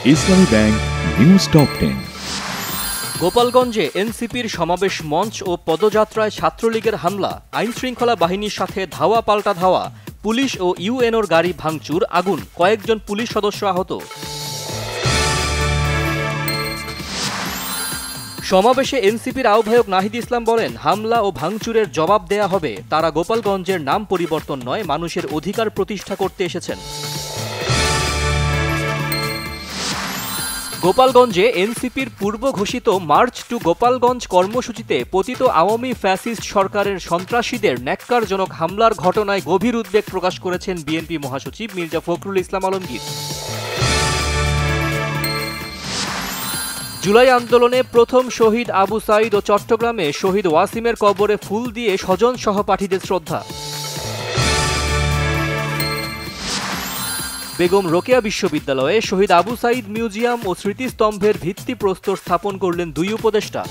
ইসলামী bank news top 10। গোপালগঞ্জে এনসিপির সমাবেশ মঞ্চ ও পদযাত্রায় ছাত্রলীগের হামলা, আইনশৃঙ্খলা বাহিনীর সাথে ধাওয়া পাল্টা ধাওয়া, পুলিশ ও ইউএনওর গাড়ি ভাঙচুর, আগুন, কয়েকজন পুলিশ সদস্য আহত। সমাবেশে এনসিপির আহ্বায়ক নাহিদ ইসলাম বলেন, হামলা ও ভাঙচুরের জবাব দেয়া হবে। তারা গোপালগঞ্জের নাম পরিবর্তন নয়, মানুষের অধিকার প্রতিষ্ঠা করতে এসেছেন। গোপালগঞ্জে এনসিপির পূর্ব ঘোষিত মার্চ টু গোপালগঞ্জ কর্মসূচিতে পতিত আওয়ামী ফ্যাসিস্ট সরকারের সন্ত্রাসীদের ন্যাক্কারজনক হামলার ঘটনায় গভীর উদ্বেগ প্রকাশ করেছেন বিএনপি মহাসচিব মির্জা ফখরুল ইসলাম আলমগীর। জুলাই আন্দোলনে প্রথম শহীদ আবু সাঈদ ও চট্টগ্রামে শহীদ ওয়াসিমের কবরে ফুল দিয়ে স্বজন সহপাঠীদের শ্রদ্ধা। বেগম রোকেয়া বিশ্ববিদ্যালয়ে শহীদ আবু সাঈদ মিউজিয়াম ও স্মৃতিস্তম্ভের ভিত্তিপ্রস্তর স্থাপন করলেন দুই উপদেষ্টা।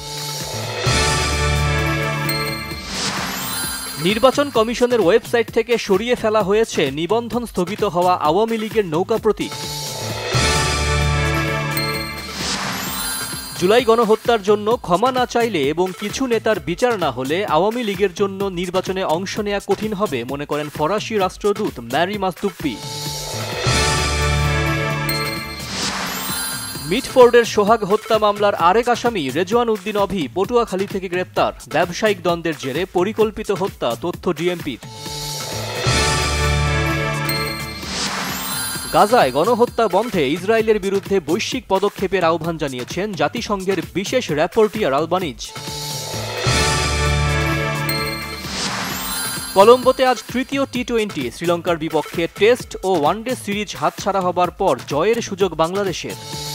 নির্বাচন কমিশনের ওয়েবসাইট থেকে সরিয়ে ফেলা হয়েছে নিবন্ধন স্থগিত হওয়া আওয়ামী লীগের নৌকা প্রতীক। জুলাই গণহত্যার জন্য ক্ষমা না চাইলে এবং কিছু নেতার বিচার না হলে আওয়ামী লীগের জন্য নির্বাচনে অংশ নেওয়া কঠিন হবে মনে করেন ফরাসি রাষ্ট্রদূত ম্যারি মাসদুপ্পি। মিটফোর্ডের সোহাগ হত্যা মামলার আরেক আসামি রেজওয়ান উদ্দিন অভি পটুয়াখালী থেকে গ্রেপ্তার। ব্যবসায়িক দ্বন্দ্বের জেরে পরিকল্পিত হত্যা, তথ্য ডিএমপির। গাজায় গণহত্যা বন্ধে ইসরায়েলের বিরুদ্ধে বৈশ্বিক পদক্ষেপের আহ্বান জানিয়েছেন জাতিসংঘের বিশেষ র্যাপোর্টিয়ার আলবানিজ। কলম্বোতে আজ তৃতীয় টি-20 শ্রীলঙ্কার বিপক্ষে টেস্ট ও ওয়ানডে সিরিজ হাতছাড়া হবার পর জয়ের সুযোগ বাংলাদেশের।